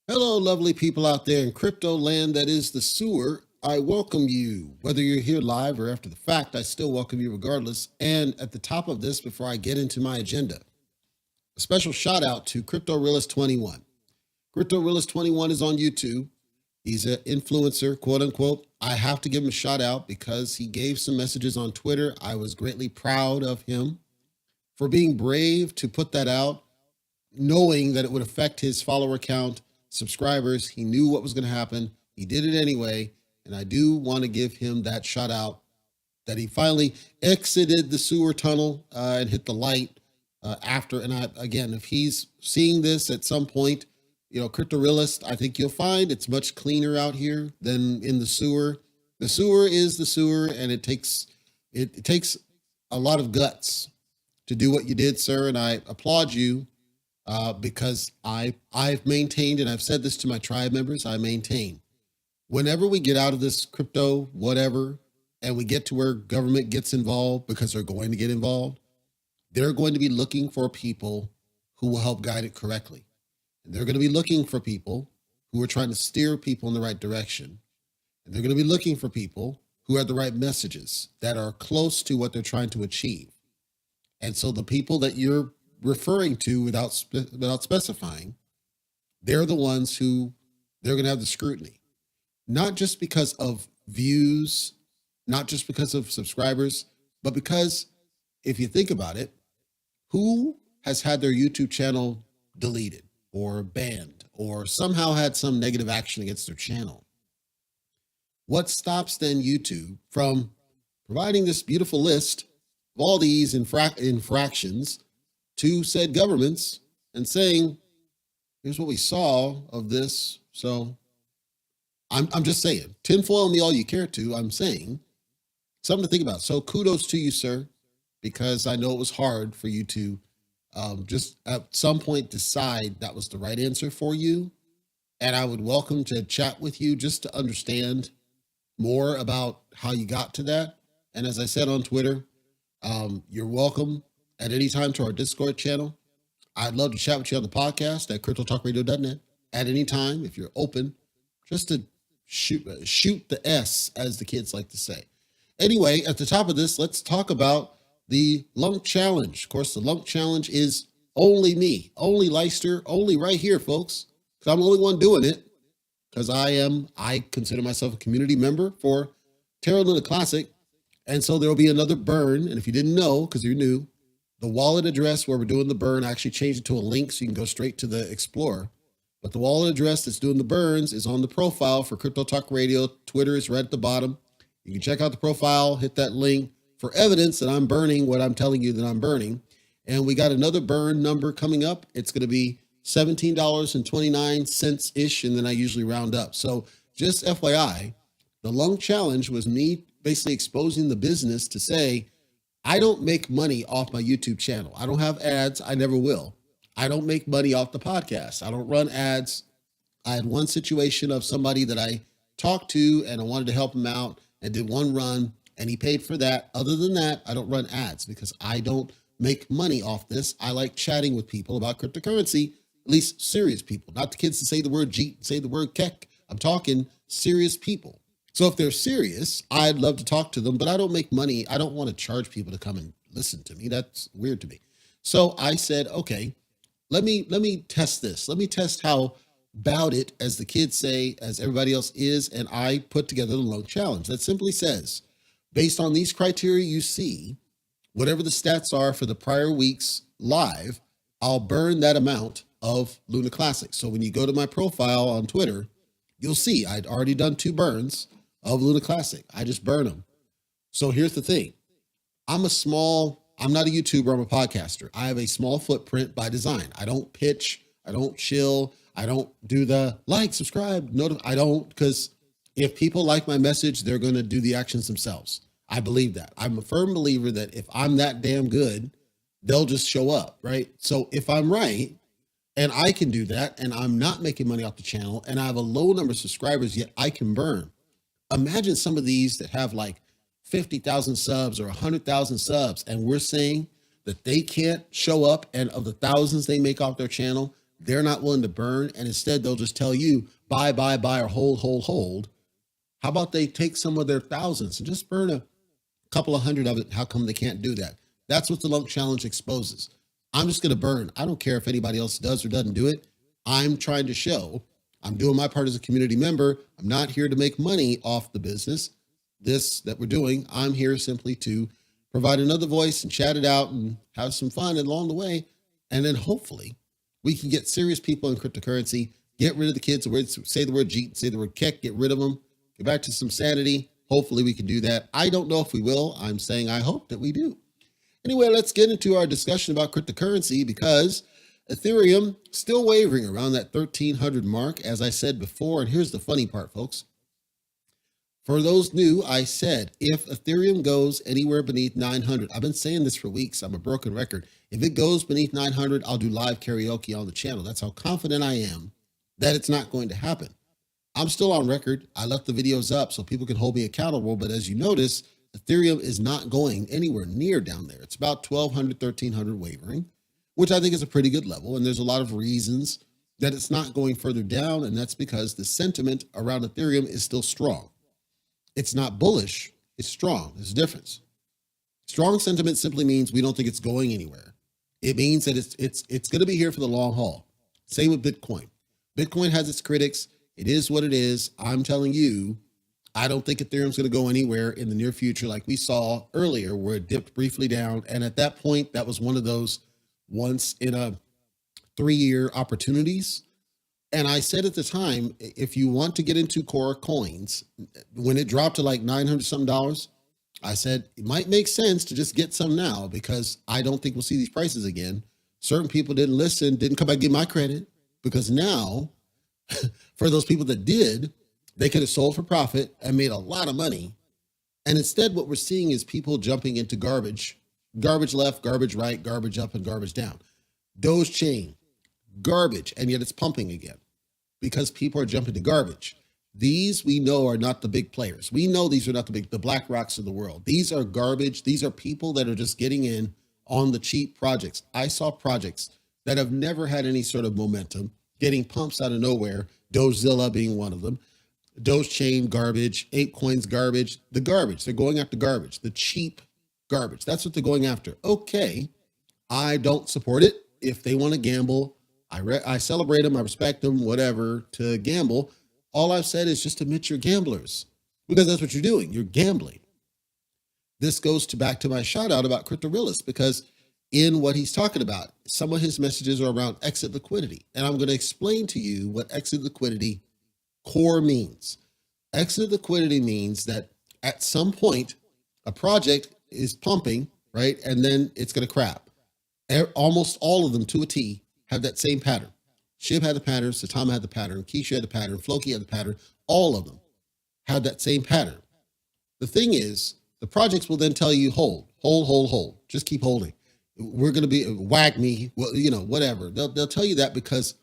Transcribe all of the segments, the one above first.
Hello, lovely people out there in crypto land that is the sewer. I welcome you. Whether you're here live or after the fact, I still welcome you regardless. And at the top of this, before I get into my agenda, a special shout out to Crypto Realist 21. Crypto Realist 21 is on YouTube. He's an influencer, quote unquote. I have to give him a shout out because he gave some messages on Twitter. I was greatly proud of him for being brave to put that out, knowing that it would affect his follower count, subscribers. He knew what was going to happen. He did it anyway. And I do want to give him that shout out that he finally exited the sewer tunnel and hit the light after. And again, if he's seeing this at some point, Crypto Realist, I think you'll find it's much cleaner out here than in the sewer. The sewer is the sewer, and it takes a lot of guts to do what you did, sir. And I applaud you. Because I've maintained, and I've said this to my tribe members, I maintain, whenever we get out of this crypto, whatever, and we get to where government gets involved, because they're going to get involved, they're going to be looking for people who will help guide it correctly. And they're going to be looking for people who are trying to steer people in the right direction. And they're going to be looking for people who have the right messages that are close to what they're trying to achieve. And so the people that you're referring to without specifying, they're the ones who they're going to have the scrutiny, not just because of views, not just because of subscribers, but because if you think about it, who has had their YouTube channel deleted or banned or somehow had some negative action against their channel? What stops then YouTube from providing this beautiful list of all these infractions to said governments and saying, here's what we saw of this. So I'm just saying, tinfoil me all you care to. I'm saying something to think about. So kudos to you, sir, because I know it was hard for you to just at some point decide that was the right answer for you. And I would welcome to chat with you just to understand more about how you got to that. And as I said on Twitter, you're welcome at any time to our Discord channel. I'd love to chat with you on the podcast at cryptotalkradio.net at any time if you're open, just to shoot the S, as the kids like to say. Anyway, at the top of this, let's talk about the Lunk Challenge. Of course, the Lunk Challenge is only me, only Leicester, only right here, folks, because I'm the only one doing it, because I consider myself a community member for Terra Rebels Classic. And so there will be another burn. And if you didn't know, because you're new, the wallet address where we're doing the burn, I actually changed it to a link so you can go straight to the Explorer. But the wallet address that's doing the burns is on the profile for Crypto Talk Radio. Twitter is right at the bottom. You can check out the profile, hit that link for evidence that I'm burning what I'm telling you that I'm burning. And we got another burn number coming up. It's going to be $17.29-ish, and then I usually round up. So just FYI, the Lunk Challenge was me basically exposing the business to say, I don't make money off my YouTube channel. I don't have ads. I never will. I don't make money off the podcast. I don't run ads. I had one situation of somebody that I talked to and I wanted to help him out and did one run and he paid for that. Other than that, I don't run ads because I don't make money off this. I like chatting with people about cryptocurrency, at least serious people, not the kids that say the word Jeet, say the word Keck. I'm talking serious people. So if they're serious, I'd love to talk to them, but I don't make money. I don't want to charge people to come and listen to me. That's weird to me. So I said, okay, let me test this. Let me test how about it, as the kids say, as everybody else is. And I put together the Lunk Challenge that simply says, based on these criteria you see, whatever the stats are for the prior weeks live, I'll burn that amount of Luna Classic. So when you go to my profile on Twitter, you'll see I'd already done 2 burns of Luna Classic. I just burn them. So here's the thing. I'm not a YouTuber, I'm a podcaster. I have a small footprint by design. I don't pitch, I don't chill, I don't do the like, subscribe, I don't, because if people like my message, they're going to do the actions themselves. I believe that. I'm a firm believer that if I'm that damn good, they'll just show up, right? So if I'm right, And I can do that, and I'm not making money off the channel, and I have a low number of subscribers, yet I can burn. Imagine some of these that have like 50,000 subs or 100,000 subs, and we're saying that they can't show up, and of the thousands they make off their channel, they're not willing to burn, and instead they'll just tell you buy, buy, buy, or hold, hold, hold. How about they take some of their thousands and just burn a couple of hundred of it? How come they can't do that? That's what the Lunk Challenge exposes. I'm just going to burn. I don't care if anybody else does or doesn't do it. I'm trying to show I'm doing my part as a community member. I'm not here to make money off the business. This that we're doing, I'm here simply to provide another voice and chat it out and have some fun along the way. And then hopefully we can get serious people in cryptocurrency, get rid of the kids, say the word Jeet, say the word Keck, get rid of them, get back to some sanity. Hopefully we can do that. I don't know if we will. I'm saying I hope that we do. Anyway, let's get into our discussion about cryptocurrency, because Ethereum still wavering around that 1,300 mark, as I said before. And here's the funny part, folks. For those new, I said, if Ethereum goes anywhere beneath 900, I've been saying this for weeks. I'm a broken record. If it goes beneath 900, I'll do live karaoke on the channel. That's how confident I am that it's not going to happen. I'm still on record. I left the videos up so people can hold me accountable. But as you notice, Ethereum is not going anywhere near down there. It's about 1,200, 1,300 wavering, which I think is a pretty good level. And there's a lot of reasons that it's not going further down. And that's because the sentiment around Ethereum is still strong. It's not bullish. It's strong. There's a difference. Strong sentiment simply means we don't think it's going anywhere. It means that it's going to be here for the long haul. Same with Bitcoin. Bitcoin has its critics. It is what it is. I'm telling you, I don't think Ethereum's going to go anywhere in the near future, like we saw earlier, where it dipped briefly down. And at that point, that was one of those once in a 3-year opportunities. And I said at the time, if you want to get into core coins, when it dropped to like 900 something dollars, I said it might make sense to just get some now, because I don't think we'll see these prices again. Certain people didn't listen, didn't come back and give my credit, because now for those people that did, they could have sold for profit and made a lot of money. And instead, what we're seeing is people jumping into garbage left, garbage right, garbage up, and garbage down. Doge chain, garbage, and yet it's pumping again because people are jumping to garbage. These we know are not the big players. We know these are not the Black Rocks of the world. These are garbage. These are people that are just getting in on the cheap projects. I saw projects that have never had any sort of momentum getting pumps out of nowhere, Dozilla being one of them. Doge chain, garbage. ApeCoin's garbage. The garbage. They're going after garbage. The cheap garbage. That's what they're going after. Okay, I don't support it. If they want to gamble, I celebrate them. I respect them, whatever, to gamble. All I've said is just admit you're gamblers, because that's what you're doing. You're gambling. This goes back to my shout out about Crypto Realist, because in what he's talking about, some of his messages are around exit liquidity. And I'm going to explain to you what exit liquidity core means. Exit liquidity means that at some point, a project is pumping, right? And then it's going to crap. Almost all of them to a T have that same pattern. Shib had the pattern, Saitama had the pattern, Keisha had the pattern, Floki had the pattern. All of them had that same pattern. The thing is, the projects will then tell you, hold. Just keep holding. We're going to be, whack me, well, whatever. They'll tell you that because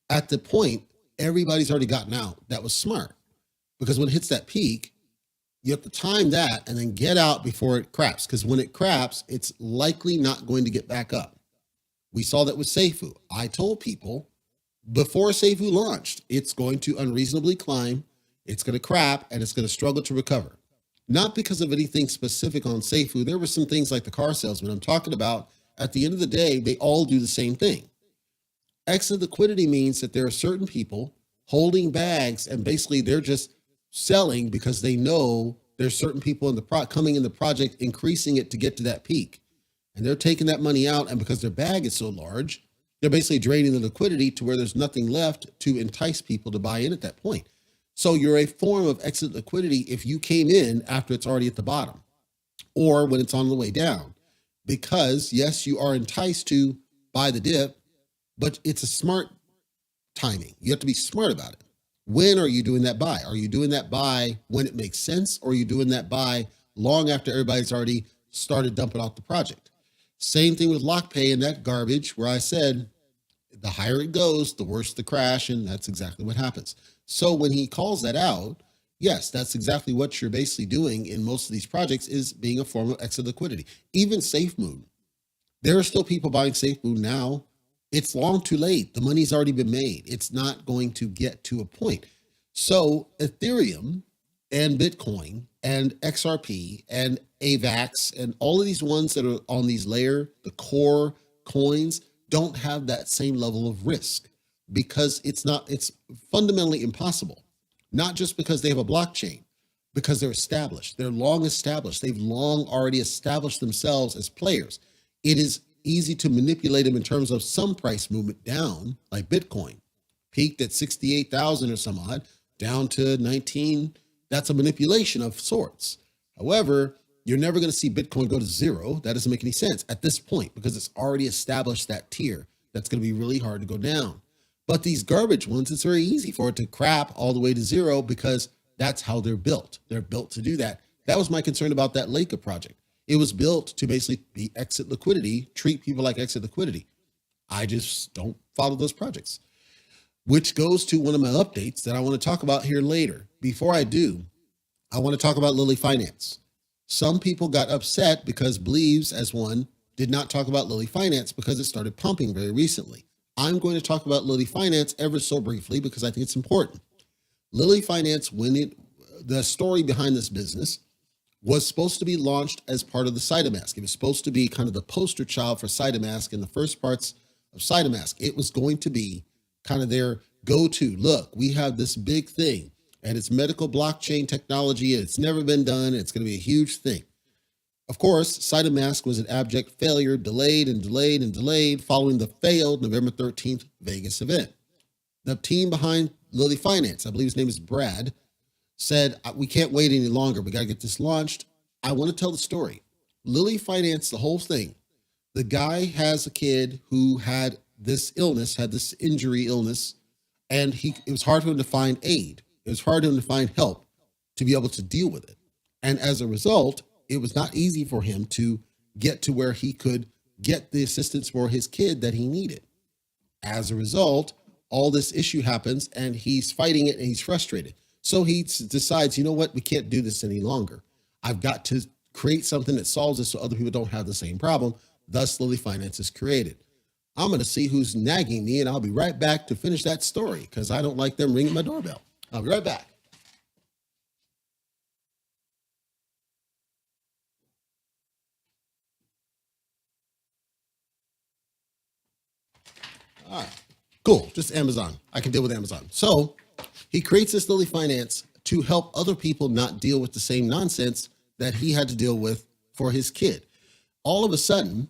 at the point, everybody's already gotten out. That was smart, because when it hits that peak, you have to time that and then get out before it craps. Because when it craps, it's likely not going to get back up. We saw that with Seifu. I told people before Seifu launched, it's going to unreasonably climb, it's going to crap, and it's going to struggle to recover. Not because of anything specific on Seifu. There were some things like the car salesman I'm talking about. At the end of the day, they all do the same thing. Exit liquidity means that there are certain people holding bags, and basically they're just selling because they know there's certain people in the coming in the project, increasing it to get to that peak. And they're taking that money out, and because their bag is so large, they're basically draining the liquidity to where there's nothing left to entice people to buy in at that point. So you're a form of exit liquidity if you came in after it's already at the bottom or when it's on the way down, because yes, you are enticed to buy the dip, but it's a smart timing. You have to be smart about it. When are you doing that buy? Are you doing that buy when it makes sense, or are you doing that buy long after everybody's already started dumping off the project? Same thing with LockPay and that garbage, where I said The higher it goes, the worse the crash, and that's exactly what happens. So when he calls that out, yes, that's exactly what you're basically doing in most of these projects is being a form of exit liquidity. Even SafeMoon, there are still people buying SafeMoon now. It's long too late. The money's already been made. It's not going to get to a point. So Ethereum and Bitcoin and XRP and AVAX and all of these ones that are on these layer, the core coins, don't have that same level of risk because it's fundamentally impossible. Not just because they have a blockchain, because they're established. They're long established. They've long already established themselves as players. It is easy to manipulate them in terms of some price movement down, like Bitcoin peaked at 68,000 or some odd, down to 19. That's a manipulation of sorts. However, you're never going to see Bitcoin go to zero. That doesn't make any sense at this point because it's already established that tier. That's going to be really hard to go down. But these garbage ones, it's very easy for it to crap all the way to zero because that's how they're built. They're built to do that. That was my concern about that Leica project. It was built to basically be exit liquidity, treat people like exit liquidity. I just don't follow those projects, which goes to one of my updates that I want to talk about here later. Before I do, I want to talk about Lilly Finance. Some people got upset because Believes, as one, did not talk about Lilly Finance because it started pumping very recently. I'm going to talk about Lilly Finance ever so briefly because I think it's important. Lilly Finance, the story behind this business was supposed to be launched as part of the Cytomask. It was supposed to be kind of the poster child for Cytomask in the first parts of Cytomask. It was going to be kind of their go-to. Look, we have this big thing and it's medical blockchain technology and it's never been done. It's going to be a huge thing. Of course, Cytomask was an abject failure, delayed and delayed and delayed following the failed November 13th Vegas event. The team behind Lilly Finance, I believe his name is Brad, said, we can't wait any longer. We got to get this launched. I want to tell the story. Lilly Finance, the whole thing. The guy has a kid who had this illness, had this injury illness, and it was hard for him to find aid. It was hard for him to find help to be able to deal with it. And as a result, it was not easy for him to get to where he could get the assistance for his kid that he needed. As a result, all this issue happens and he's fighting it and he's frustrated. So he decides, you know what, we can't do this any longer. I've got to create something that solves this so other people don't have the same problem. Thus, Lilly Finance is created. I'm going to see who's nagging me, and I'll be right back to finish that story because I don't like them ringing my doorbell. I'll be right back. All right, cool. Just Amazon. I can deal with Amazon. So he creates this Lilly Finance to help other people not deal with the same nonsense that he had to deal with for his kid. All of a sudden,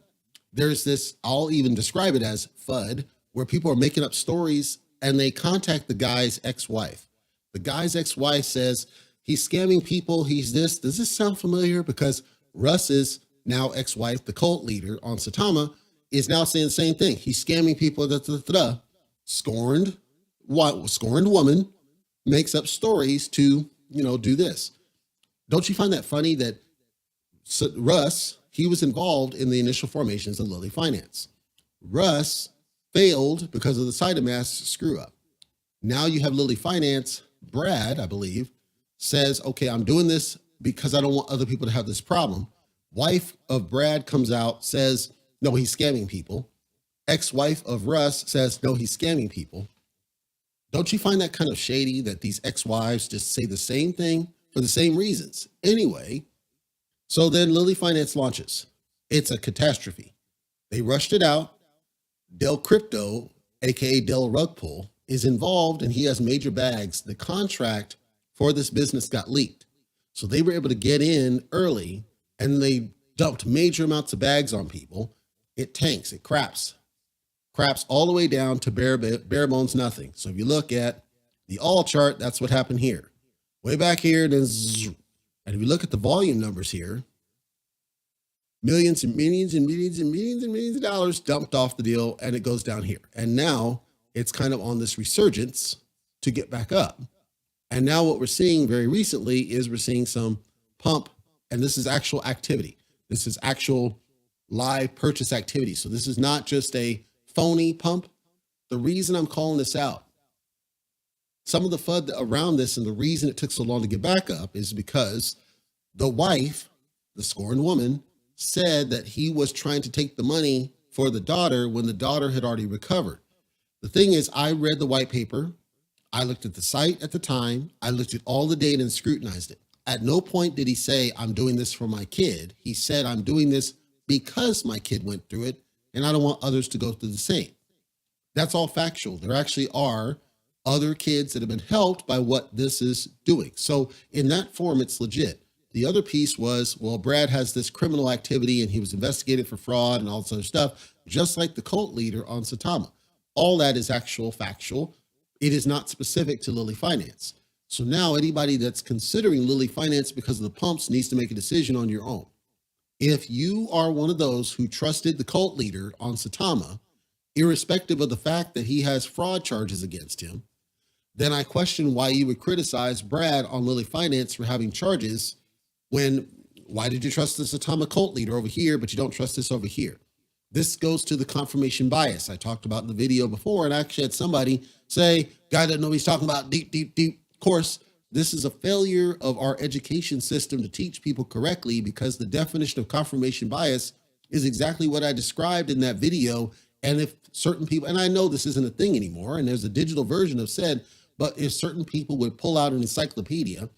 there's this, I'll even describe it as FUD, where people are making up stories and they contact the guy's ex-wife. The guy's ex-wife says, he's scamming people, he's this. Does this sound familiar? Because Russ's now ex-wife, the cult leader on Saitama, is now saying the same thing. He's scamming people, scorned woman makes up stories to, do this. Don't you find that funny that Russ, he was involved in the initial formations of Lilly Finance. Russ failed because of the Cytomask screw up. Now you have Lilly Finance. Brad, I believe, says, okay, I'm doing this because I don't want other people to have this problem. Wife of Brad comes out, says, no, he's scamming people. Ex-wife of Russ says, no, he's scamming people. Don't you find that kind of shady that these ex-wives just say the same thing for the same reasons? Anyway, so then Lilly Finance launches. It's a catastrophe. They rushed it out. Del Crypto, aka Del Rugpull, is involved and he has major bags. The contract for this business got leaked. So they were able to get in early and they dumped major amounts of bags on people. It tanks, it craps all the way down to bare bones nothing. So if you look at the all chart, that's what happened here. Way back here, then zzz. And if you look at the volume numbers here, millions and millions and millions and millions and millions of dollars dumped off the deal, and it goes down here. And now it's kind of on this resurgence to get back up. And now what we're seeing very recently is we're seeing some pump, and this is actual activity. This is actual live purchase activity. So this is not just a phony pump. The reason I'm calling this out, some of the FUD around this and the reason it took so long to get back up is because the wife, the scorned woman, said that he was trying to take the money for the daughter when the daughter had already recovered. The thing is, I read the white paper. I looked at the site at the time. I looked at all the data and scrutinized it. At no point did he say, I'm doing this for my kid. He said, I'm doing this because my kid went through it and I don't want others to go through the same. That's all factual. There actually are other kids that have been helped by what this is doing. So in that form, it's legit. The other piece was, well, Brad has this criminal activity and he was investigated for fraud and all this other stuff, just like the cult leader on Saitama. All that is actual factual. It is not specific to Lilly Finance. So now anybody that's considering Lilly Finance because of the pumps needs to make a decision on your own. If you are one of those who trusted the cult leader on Saitama, irrespective of the fact that he has fraud charges against him, then I question why you would criticize Brad on Lilly Finance for having charges why did you trust the Saitama cult leader over here, but you don't trust this over here? This goes to the confirmation bias I talked about in the video before, and I actually had somebody say, guy doesn't know what he's talking about, deep. Of course, this is a failure of our education system to teach people correctly because the definition of confirmation bias is exactly what I described in that video. And if certain people, and I know this isn't a thing anymore, and there's a digital version of said, but if certain people would pull out an encyclopedia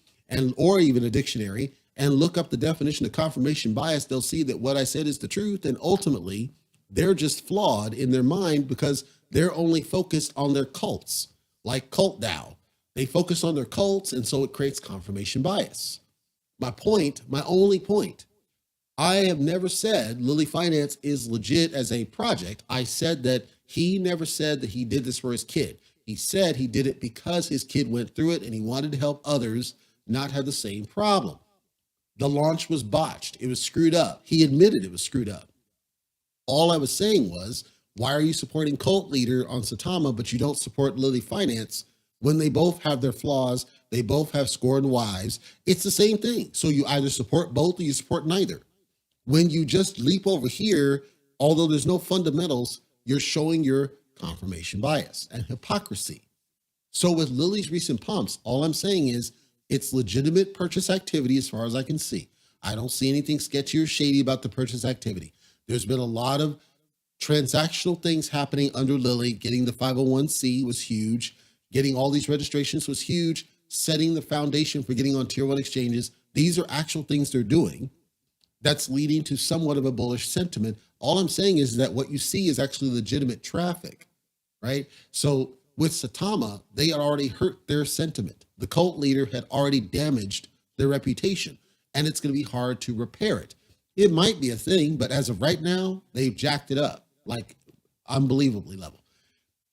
or even a dictionary and look up the definition of confirmation bias, they'll see that what I said is the truth. And ultimately, they're just flawed in their mind because they're only focused on their cults, like Cult Dow. They focus on their cults, and so it creates confirmation bias. My only point, I have never said Lilly Finance is legit as a project. I said that he never said that he did this for his kid. He said he did it because his kid went through it and he wanted to help others not have the same problem. The launch was botched. It was screwed up. He admitted it was screwed up. All I was saying was, why are you supporting cult leader on Saitama, but you don't support Lilly Finance when they both have their flaws? They both have scorned wives. It's the same thing. So you either support both or you support neither. When you just leap over here, although there's no fundamentals, you're showing your confirmation bias and hypocrisy. So with Lilly's recent pumps, all I'm saying is it's legitimate purchase activity as far as I can see. I don't see anything sketchy or shady about the purchase activity. There's been a lot of transactional things happening under Lilly. Getting the 501c was huge. Getting all these registrations was huge. Setting the foundation for getting on tier 1 exchanges. These are actual things they're doing. That's leading to somewhat of a bullish sentiment. All I'm saying is that what you see is actually legitimate traffic, right? So with Saitama, they had already hurt their sentiment. The cult leader had already damaged their reputation, and it's going to be hard to repair it. It might be a thing, but as of right now, they've jacked it up like unbelievably level.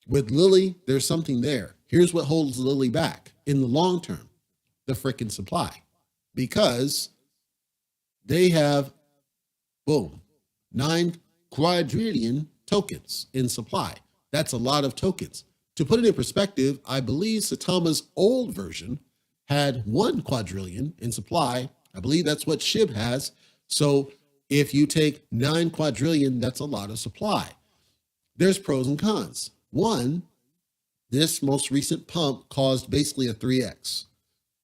With Lilly, there's something there. Here's what holds Lilly back in the long term, the frickin' supply, because they have, boom, 9 quadrillion tokens in supply. That's a lot of tokens. To put it in perspective, I believe Saitama's old version had 1 quadrillion in supply. I believe that's what SHIB has. So if you take 9 quadrillion, that's a lot of supply. There's pros and cons. One, this most recent pump caused basically a 3x.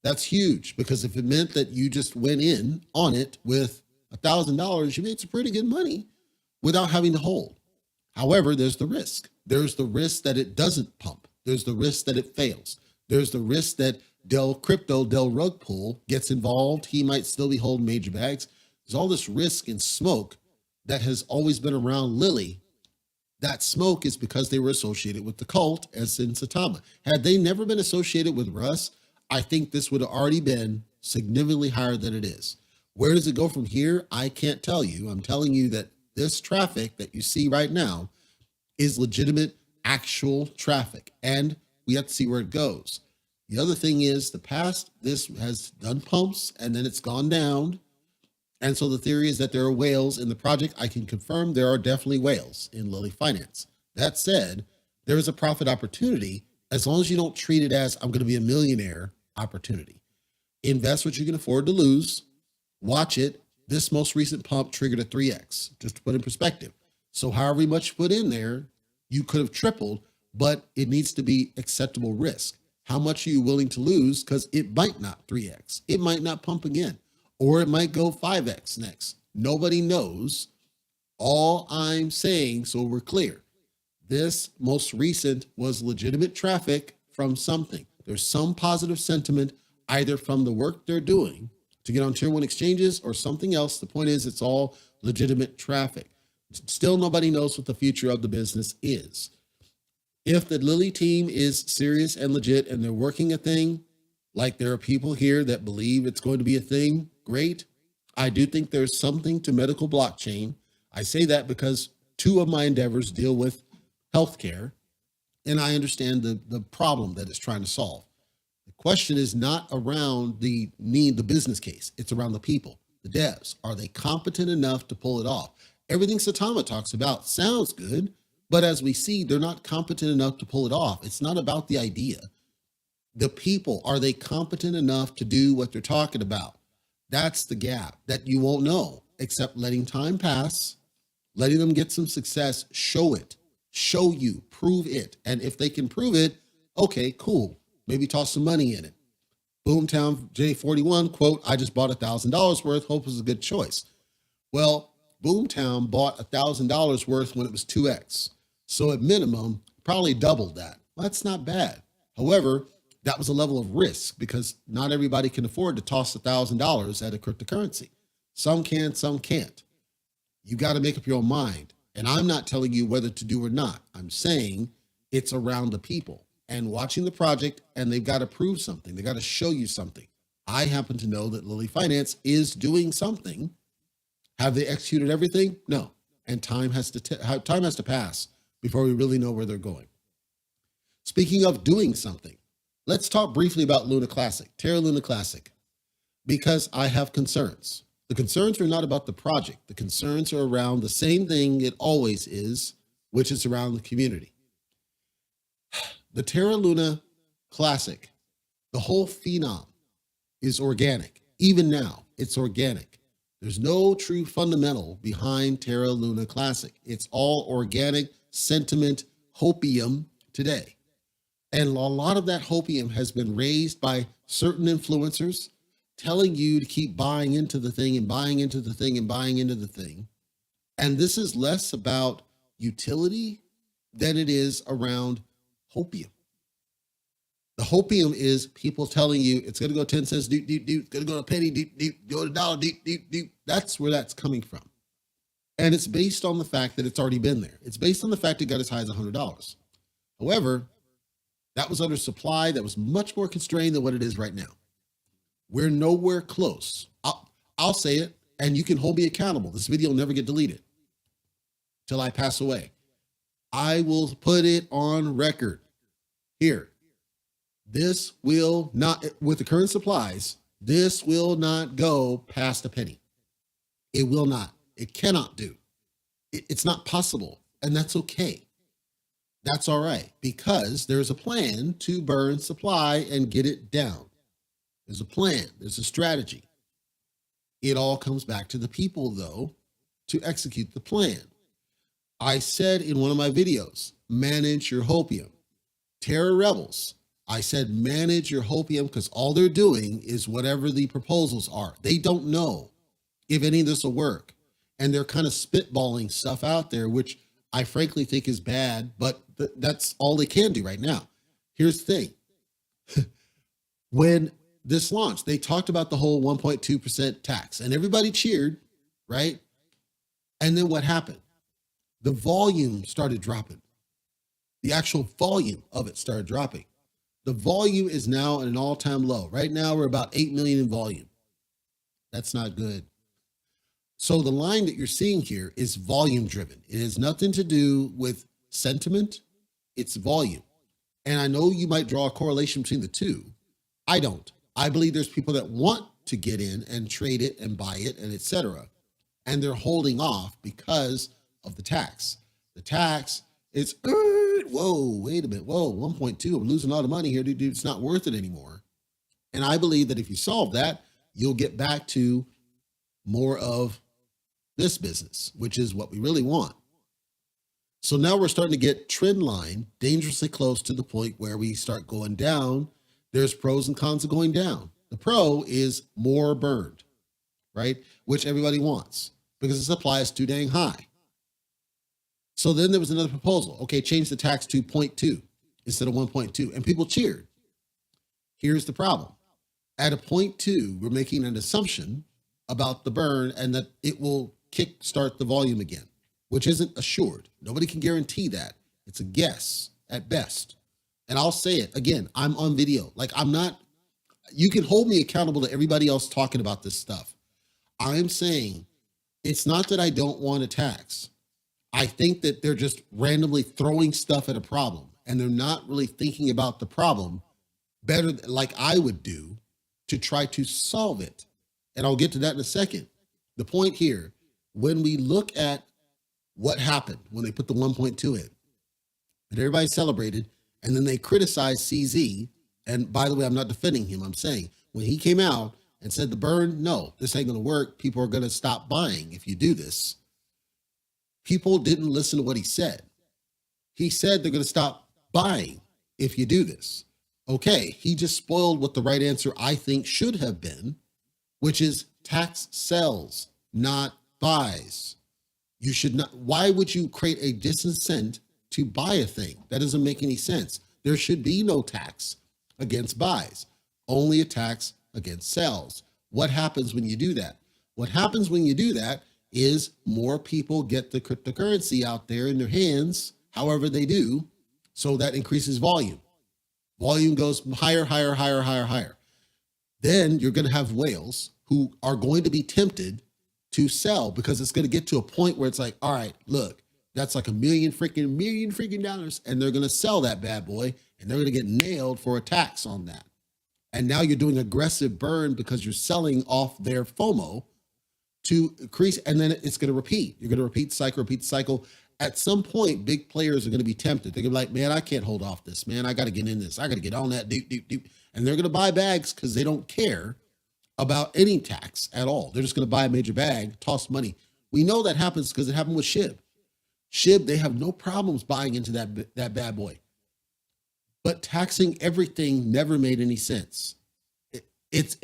That's huge because if it meant that you just went in on it with $1,000, you made some pretty good money without having to hold. However, there's the risk. There's the risk that it doesn't pump. There's the risk that it fails. There's the risk that Del Rug Pull gets involved. He might still be holding major bags. There's all this risk and smoke that has always been around Lilly. That smoke is because they were associated with the cult, as in Saitama. Had they never been associated with Russ, I think this would have already been significantly higher than it is. Where does it go from here? I can't tell you. I'm telling you that this traffic that you see right now is legitimate, actual traffic, and we have to see where it goes. The other thing is the past, this has done pumps and then it's gone down. And so the theory is that there are whales in the project. I can confirm there are definitely whales in Lilly Finance. That said, there is a profit opportunity as long as you don't treat it as I'm going to be a millionaire opportunity. Invest what you can afford to lose. Watch it. This most recent pump triggered a 3x, just to put in perspective. So however much you put in there, you could have tripled, but it needs to be acceptable risk. How much are you willing to lose? Because it might not 3x, it might not pump again, or it might go 5x next. Nobody knows. All I'm saying, so we're clear, this most recent was legitimate traffic from something. There's some positive sentiment either from the work they're doing to get on tier one exchanges or something else. The point is, it's all legitimate traffic. Still, nobody knows what the future of the business is. If the Lilly team is serious and legit and they're working a thing, like there are people here that believe it's going to be a thing, great. I do think there's something to medical blockchain. I say that because two of my endeavors deal with healthcare, and I understand the problem that it's trying to solve. The question is not around the business case. It's around the people, the devs. Are they competent enough to pull it off? Everything Satama talks about sounds good, but as we see, they're not competent enough to pull it off. It's not about the idea. The people, are they competent enough to do what they're talking about? That's the gap that you won't know, except letting time pass, letting them get some success, show it, show you, prove it. And if they can prove it, okay, cool. Maybe toss some money in it. Boomtown J41, quote, I just bought $1,000 worth, hope is a good choice. Well, Boomtown bought $1,000 worth when it was 2x. So at minimum, probably doubled that. Well, that's not bad. However, that was a level of risk because not everybody can afford to toss $1,000 at a cryptocurrency. Some can, some can't. You got to make up your own mind. And I'm not telling you whether to do or not. I'm saying it's around the people and watching the project, and they've got to prove something. They got to show you something. I happen to know that Lilly Finance is doing something. Have they executed everything? No. And time has to pass before we really know where they're going. Speaking of doing something, let's talk briefly about Luna Classic, Terra Luna Classic, because I have concerns. The concerns are not about the project. The concerns are around the same thing it always is, which is around the community. The Terra Luna Classic, the whole phenom is organic. Even now, it's organic. There's no true fundamental behind Terra Luna Classic. It's all organic sentiment hopium today. And a lot of that hopium has been raised by certain influencers telling you to keep buying into the thing and buying into the thing and buying into the thing. And this is less about utility than it is around hopium. The hopium is people telling you it's going to go 10 cents, doot, doot, doot, it's going to go a penny, doot, doot, go to $1, doot, doot, doot. That's where that's coming from. And it's based on the fact that it's already been there. It's based on the fact it got as high as $100. However, that was under supply that was much more constrained than what it is right now. We're nowhere close. I'll say it, and you can hold me accountable. This video will never get deleted till I pass away. I will put it on record here. This will not, with the current supplies, this will not go past a penny. It will not. It cannot do. It's not possible, and that's okay. That's all right, because there's a plan to burn supply and get it down. There's a plan. There's a strategy. It all comes back to the people, though, to execute the plan. I said in one of my videos, manage your hopium. Terra Rebels, I said manage your hopium because all they're doing is whatever the proposals are. They don't know if any of this will work. And they're kind of spitballing stuff out there, which I frankly think is bad, but that's all they can do right now. Here's the thing. When this launched, they talked about the whole 1.2% tax and everybody cheered, right? And then what happened? The volume started dropping. The actual volume of it started dropping. The volume is now at an all-time low. Right now, we're about 8 million in volume. That's not good. So the line that you're seeing here is volume driven. It has nothing to do with sentiment. It's volume. And I know you might draw a correlation between the two. I don't. I believe there's people that want to get in and trade it and buy it and etc. And they're holding off because of the tax. The tax is, whoa, wait a minute. Whoa, 1.2, I'm losing a lot of money here. Dude, it's not worth it anymore. And I believe that if you solve that, you'll get back to more of this business, which is what we really want. So now we're starting to get trend line dangerously close to the point where we start going down. There's pros and cons of going down. The pro is more burned, right? Which everybody wants because the supply is too dang high. So then there was another proposal. Okay, change the tax to 0.2 instead of 1.2. And people cheered. Here's the problem. At a 0.2, we're making an assumption about the burn and that it will kickstart the volume again, which isn't assured. Nobody can guarantee that. It's a guess at best. And I'll say it again, I'm on video. Like I'm not, you can hold me accountable to everybody else talking about this stuff. I'm saying it's not that I don't want a tax. I think that they're just randomly throwing stuff at a problem and they're not really thinking about the problem better like I would do to try to solve it. And I'll get to that in a second. The point here, when we look at what happened when they put the 1.2 in, and everybody celebrated, and then they criticized CZ, and by the way, I'm not defending him, I'm saying, when he came out and said the burn, no, this ain't gonna work, people are gonna stop buying if you do this. People didn't listen to what he said. He said they're gonna stop buying if you do this. Okay, he just spoiled what the right answer I think should have been, which is tax sells, not buys. You should not, why would you create a disincentive to buy a thing? That doesn't make any sense. There should be no tax against buys, only a tax against sells. What happens when you do that? What happens when you do that is more people get the cryptocurrency out there in their hands, however they do, so that increases volume. Volume goes higher, higher, higher, higher, higher. Then you're going to have whales who are going to be tempted to sell because it's going to get to a point where it's like, all right, look, that's like $1 million freaking dollars. And they're going to sell that bad boy and they're going to get nailed for a tax on that. And now you're doing aggressive burn because you're selling off their FOMO to increase. And then it's going to repeat. You're going to repeat the cycle. At some point, big players are going to be tempted. They're going to be like, man, I can't hold off this, man. I got to get in this. I got to get on that. And they're going to buy bags because they don't care about any tax at all. They're just going to buy a major bag, toss money. We know that happens because it happened with SHIB. SHIB, they have no problems buying into that bad boy. But taxing everything never made any sense. It's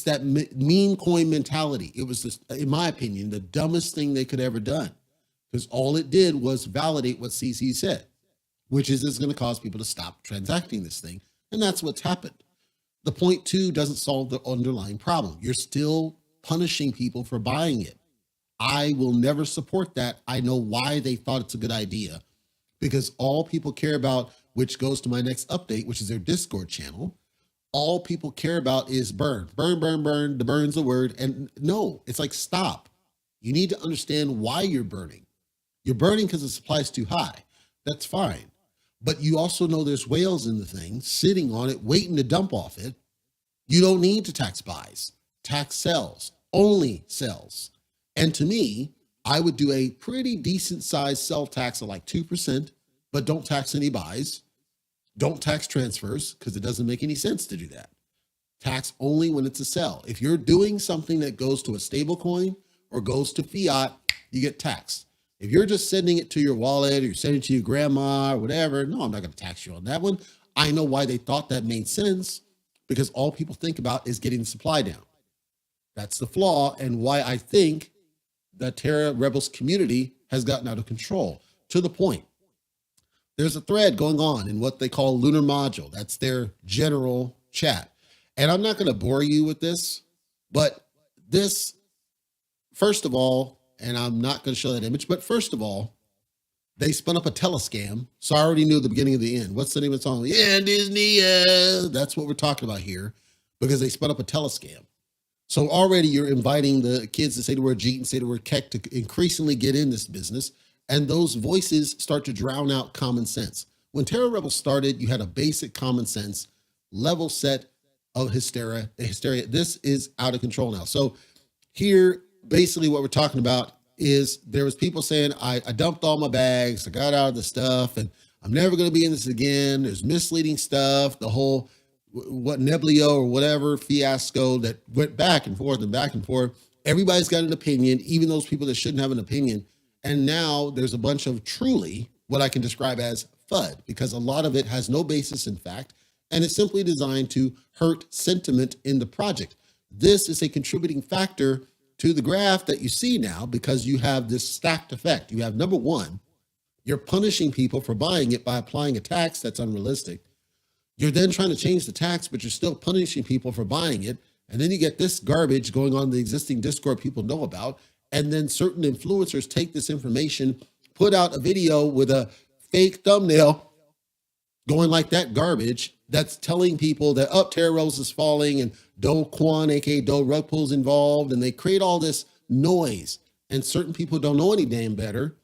that meme coin mentality. It was, just, in my opinion, the dumbest thing they could ever done. Because all it did was validate what CC said, which is it's going to cause people to stop transacting this thing. And that's what's happened. The 0.2 doesn't solve the underlying problem. You're still punishing people for buying it. I will never support that. I know why they thought it's a good idea. Because all people care about, which goes to my next update, which is their Discord channel, all people care about is burn. Burn, burn, burn. The burn's the word. And no, it's like, stop. You need to understand why you're burning. You're burning because the supply is too high. That's fine. But you also know there's whales in the thing sitting on it, waiting to dump off it. You don't need to tax buys. Tax sells, only sells. And to me, I would do a pretty decent size sell tax of like 2%, but don't tax any buys. Don't tax transfers because it doesn't make any sense to do that. Tax only when it's a sell. If you're doing something that goes to a stable coin or goes to fiat, you get taxed. If you're just sending it to your wallet or you're sending it to your grandma or whatever, no, I'm not going to tax you on that one. I know why they thought that made sense because all people think about is getting the supply down. That's the flaw and why I think the Terra Rebels community has gotten out of control to the point. There's a thread going on in what they call Lunar Module. That's their general chat. And I'm not going to bore you with this, but this, first of all, and I'm not going to show that image, but first of all, they spun up a telescam. So I already knew the beginning of the end. What's the name of the song? Yeah, Disney. That's what we're talking about here because they spun up a telescam. So already you're inviting the kids to say the word Jeet and say the word Keck to increasingly get in this business. And those voices start to drown out common sense. When Terra Rebels started, you had a basic common sense level set of hysteria. This is out of control now. So here, basically what we're talking about is there was people saying, I dumped all my bags, I got out of the stuff, and I'm never going to be in this again. There's misleading stuff, the whole, what Neblio or whatever fiasco that went back and forth and back and forth. Everybody's got an opinion, even those people that shouldn't have an opinion. And now there's a bunch of truly what I can describe as FUD, because a lot of it has no basis in fact, and it's simply designed to hurt sentiment in the project. This is a contributing factor to the graph that you see now, because you have this stacked effect. You have, number one, you're punishing people for buying it by applying a tax that's unrealistic. You're then trying to change the tax, but you're still punishing people for buying it. And then you get this garbage going on in the existing Discord people know about. And then certain influencers take this information, put out a video with a fake thumbnail going like that garbage that's telling people that Terra Rebels is falling and Do Kwon, aka Do Rug Pull's involved. And they create all this noise. And certain people don't know any damn better.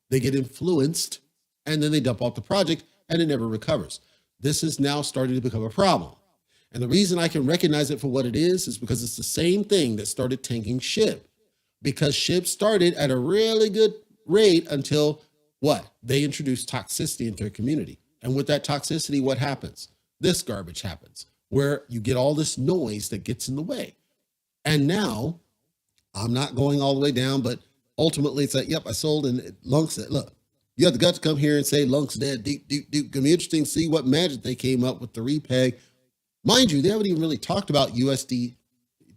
They get influenced and then they dump off the project and it never recovers. This is now starting to become a problem. And the reason I can recognize it for what it is because it's the same thing that started tanking SHIB. Because SHIB started at a really good rate until what? They introduced toxicity into their community. And with that toxicity, what happens? This garbage happens, where you get all this noise that gets in the way. And now, I'm not going all the way down, but ultimately it's like, yep, I sold, and Lunk said, look, you have the guts to come here and say Lunk's dead, deep. Gonna be interesting to see what magic they came up with the repeg. Mind you, they haven't even really talked about USD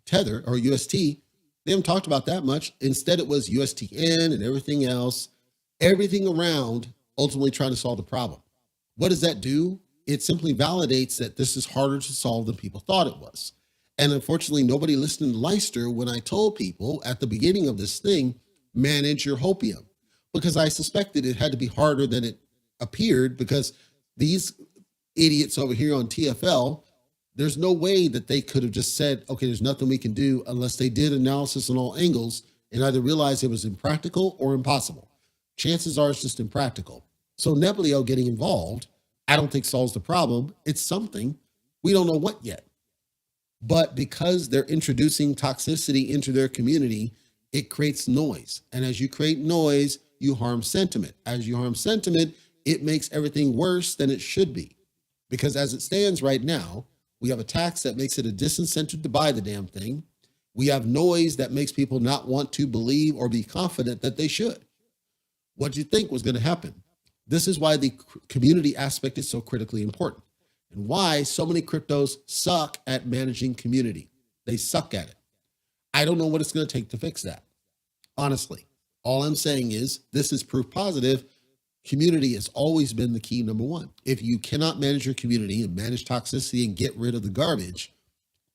Tether or UST. They haven't talked about that much. Instead, it was USTN and everything else, everything around ultimately trying to solve the problem. What does that do? It simply validates that this is harder to solve than people thought it was. And unfortunately, nobody listened to Leicester when I told people at the beginning of this thing, manage your hopium, because I suspected it had to be harder than it appeared, because these idiots over here on TFL, there's no way that they could have just said, okay, there's nothing we can do, unless they did analysis on all angles and either realized it was impractical or impossible. Chances are it's just impractical. So Nebuleo getting involved, I don't think solves the problem. It's something. We don't know what yet. But because they're introducing toxicity into their community, it creates noise. And as you create noise, you harm sentiment. As you harm sentiment, it makes everything worse than it should be. Because as it stands right now, we have a tax that makes it a disincentive to buy the damn thing. We have noise that makes people not want to believe or be confident that they should. What do you think was going to happen? This is why the community aspect is so critically important, and why so many cryptos suck at managing community. They suck at it. I don't know what it's going to take to fix that. Honestly, all I'm saying is this is proof positive. Community has always been the key, number one. If you cannot manage your community and manage toxicity and get rid of the garbage,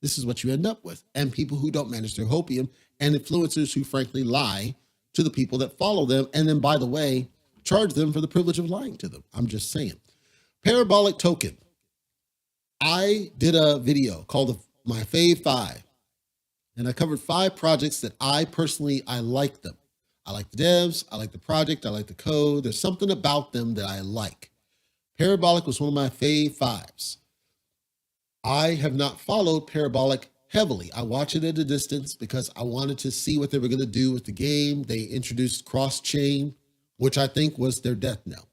this is what you end up with. And people who don't manage their hopium, and influencers who frankly lie to the people that follow them. And then, by the way, charge them for the privilege of lying to them. I'm just saying. Parabolic token. I did a video called My Fave 5. And I covered 5 projects that I like them. I like the devs, I like the project, I like the code. There's something about them that I like. Parabolic was one of my fave 5s. I have not followed Parabolic heavily. I watch it at a distance because I wanted to see what they were going to do with the game. They introduced cross-chain, which I think was their death knell.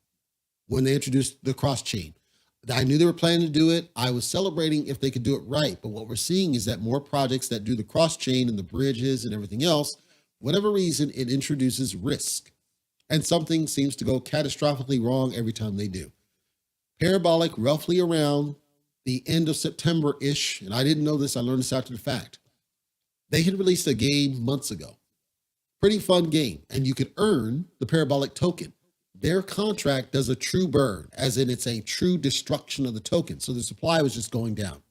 When they introduced the cross-chain, I knew they were planning to do it. I was celebrating if they could do it right. But what we're seeing is that more projects that do the cross-chain and the bridges and everything else, whatever reason, it introduces risk. And something seems to go catastrophically wrong every time they do. Parabolic, roughly around the end of September-ish, and I didn't know this, I learned this after the fact, they had released a game months ago. Pretty fun game, and you could earn the Parabolic token. Their contract does a true burn, as in it's a true destruction of the token. So the supply was just going down.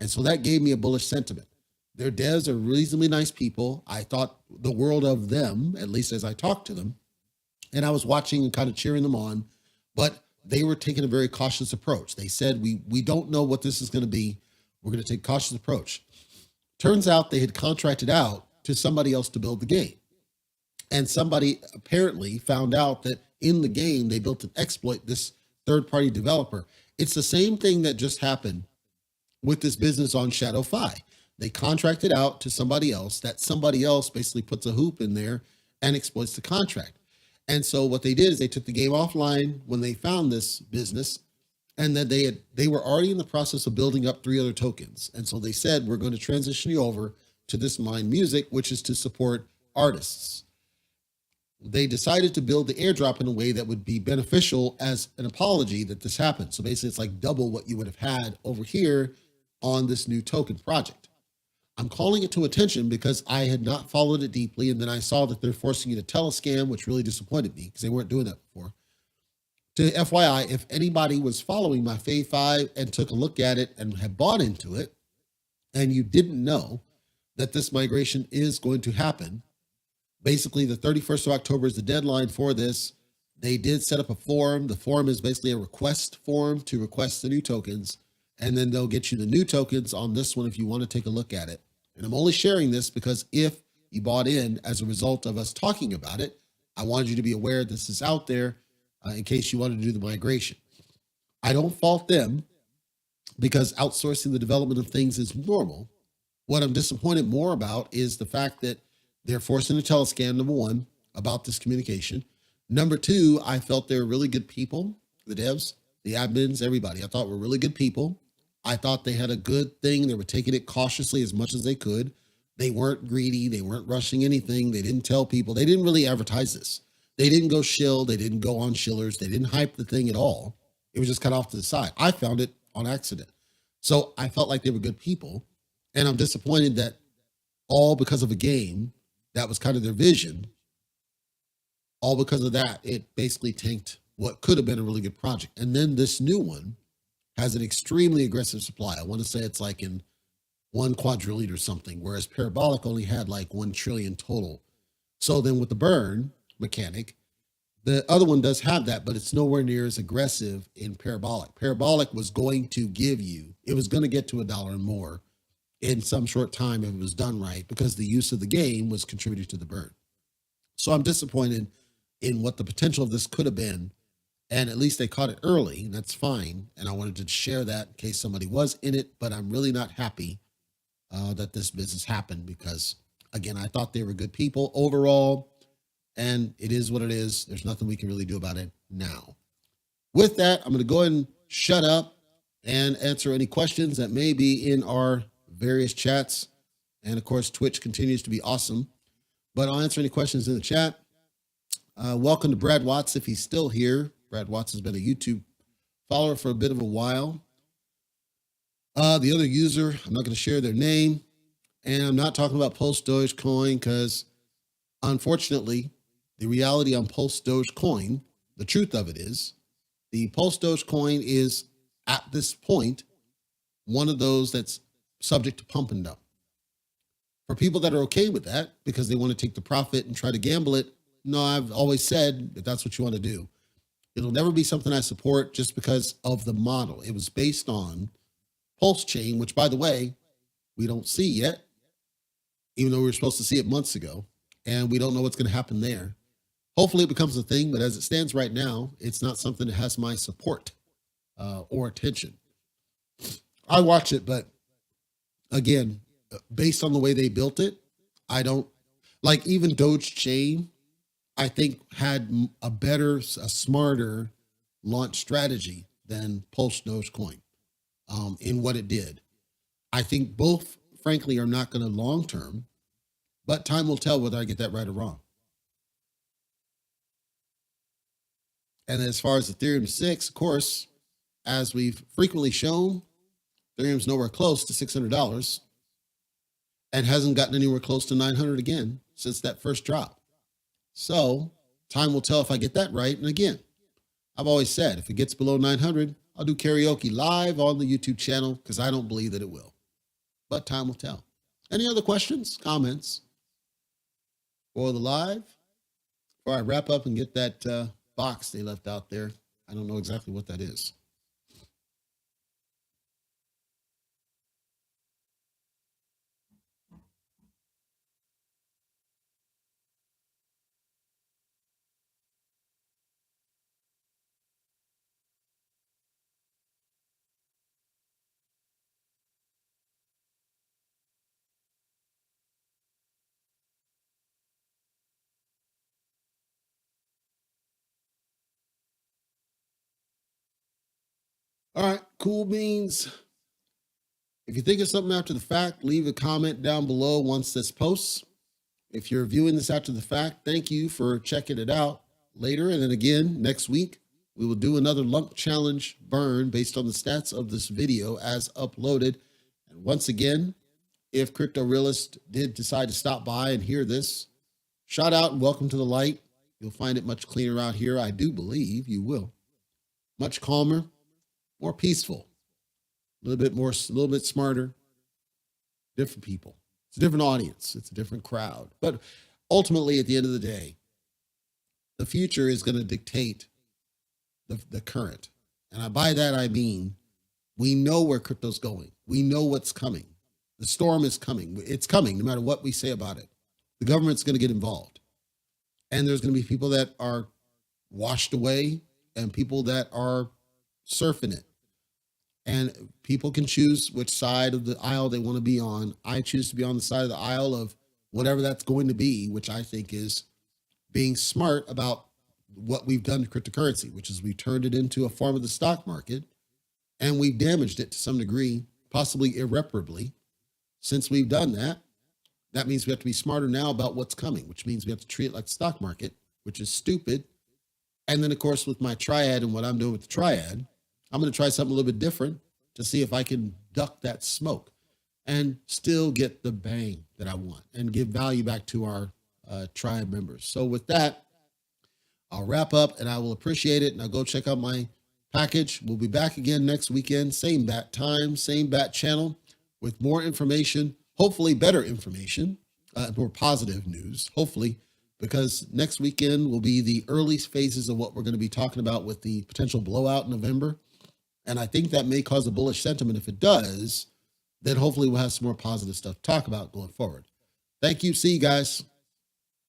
And so that gave me a bullish sentiment. Their devs are reasonably nice people. I thought the world of them, at least as I talked to them. And I was watching and kind of cheering them on, but they were taking a very cautious approach. They said, we don't know what this is going to be. We're going to take a cautious approach. Turns out they had contracted out to somebody else to build the game. And somebody apparently found out that in the game, they built an exploit, this third-party developer. It's the same thing that just happened with this business on ShadowFi. They contracted out to somebody else. That somebody else basically puts a hoop in there and exploits the contract. And so what they did is they took the game offline when they found this business, and then they were already in the process of building up 3 other tokens. And so they said, we're going to transition you over to this Mind Music, which is to support artists. they decided to build the airdrop in a way that would be beneficial as an apology that this happened. So basically, it's like double what you would have had over here on this new token project. I'm calling it to attention because I had not followed it deeply, and then I saw that they're forcing you to tell a scam, which really disappointed me because they weren't doing that before. To FYI, if anybody was following my Fave 5 and took a look at it and had bought into it, and you didn't know that this migration is going to happen, basically the 31st of October is the deadline for this. They did set up a forum. The forum is basically a request form to request the new tokens, and then they'll get you the new tokens on this one if you want to take a look at it. And I'm only sharing this because if you bought in as a result of us talking about it, I wanted you to be aware this is out there in case you wanted to do the migration. I don't fault them because outsourcing the development of things is normal. What I'm disappointed more about is the fact that they're forcing a telescan, number one, about this communication. Number two, I felt they were really good people, the devs, the admins, everybody. I thought were really good people. I thought they had a good thing. They were taking it cautiously as much as they could. They weren't greedy. They weren't rushing anything. They didn't tell people. They didn't really advertise this. They didn't go shill. They didn't go on shillers. They didn't hype the thing at all. It was just cut off to the side. I found it on accident. So I felt like they were good people. And I'm disappointed that all because of a game that was kind of their vision, all because of that, it basically tanked what could have been a really good project. And then this new one has an extremely aggressive supply. I want to say it's like in 1 quadrillion or something, whereas Parabolic only had like 1 trillion total. So then with the burn mechanic, the other one does have that, but it's nowhere near as aggressive in Parabolic. Parabolic was going to give you, it was going to get to $1 and more in some short time if it was done right, because the use of the game was contributing to the burn. So I'm disappointed in what the potential of this could have been. And at least they caught it early, and that's fine. And I wanted to share that in case somebody was in it, but I'm really not happy that this business happened because, again, I thought they were good people overall, and it is what it is. There's nothing we can really do about it now. With that, I'm going to go ahead and shut up and answer any questions that may be in our various chats. And of course, Twitch continues to be awesome, but I'll answer any questions in the chat. Welcome to Brad Watts if he's still here. Brad Watts has been a YouTube follower for a bit of a while. The other user, I'm not going to share their name, and I'm not talking about Pulse Dogecoin because, unfortunately, the reality on Pulse Dogecoin, the truth of it is, the Pulse Dogecoin is, at this point, one of those that's subject to pump and dump. For people that are okay with that because they want to take the profit and try to gamble it, no, I've always said that that's what you want to do. It'll never be something I support just because of the model. It was based on Pulse Chain, which, by the way, we don't see yet, even though we were supposed to see it months ago, and we don't know what's going to happen there. Hopefully it becomes a thing, but as it stands right now, it's not something that has my support or attention. I watch it, but again, based on the way they built it, I don't like even Doge Chain. I think had a better, a smarter launch strategy than Pulse Dogecoin in what it did. I think both, frankly, are not going to long term, but time will tell whether I get that right or wrong. And as far as Ethereum 6, of course, as we've frequently shown, Ethereum's nowhere close to $600 and hasn't gotten anywhere close to 900 again since that first drop. So time will tell if I get that right. And again, I've always said, if it gets below 900, I'll do karaoke live on the YouTube channel because I don't believe that it will. But time will tell. Any other questions, comments for the live? Before I wrap up and get that box they left out there. I don't know exactly what that is. All right, cool beans. If you think of something after the fact, leave a comment down below once this posts. If you're viewing this after the fact, thank you for checking it out later. And then again, next week, we will do another Lunk Challenge burn based on the stats of this video as uploaded. And once again, if Crypto Realist did decide to stop by and hear this, shout out and welcome to the light. You'll find it much cleaner out here. I do believe you will. Much calmer, more peaceful, a little bit smarter, different people. It's a different audience. It's a different crowd. But ultimately, at the end of the day, the future is going to dictate the current. And by that, I mean, we know where crypto's going. We know what's coming. The storm is coming. It's coming no matter what we say about it. The government's going to get involved. And there's going to be people that are washed away and people that are surfing it. And people can choose which side of the aisle they want to be on. I choose to be on the side of the aisle of whatever that's going to be, which I think is being smart about what we've done to cryptocurrency, which is we turned it into a form of the stock market and we've damaged it to some degree, possibly irreparably. Since we've done that, that means we have to be smarter now about what's coming, which means we have to treat it like the stock market, which is stupid. And then, of course, with my triad and what I'm doing with the triad, I'm going to try something a little bit different to see if I can duck that smoke and still get the bang that I want and give value back to our tribe members. So with that, I'll wrap up and I will appreciate it. And I'll go check out my package. We'll be back again next weekend. Same bat time, same bat channel with more information, hopefully better information, more positive news, hopefully, because next weekend will be the early phases of what we're going to be talking about with the potential blowout in November. And I think that may cause a bullish sentiment. If it does, then hopefully we'll have some more positive stuff to talk about going forward. Thank you. See you guys.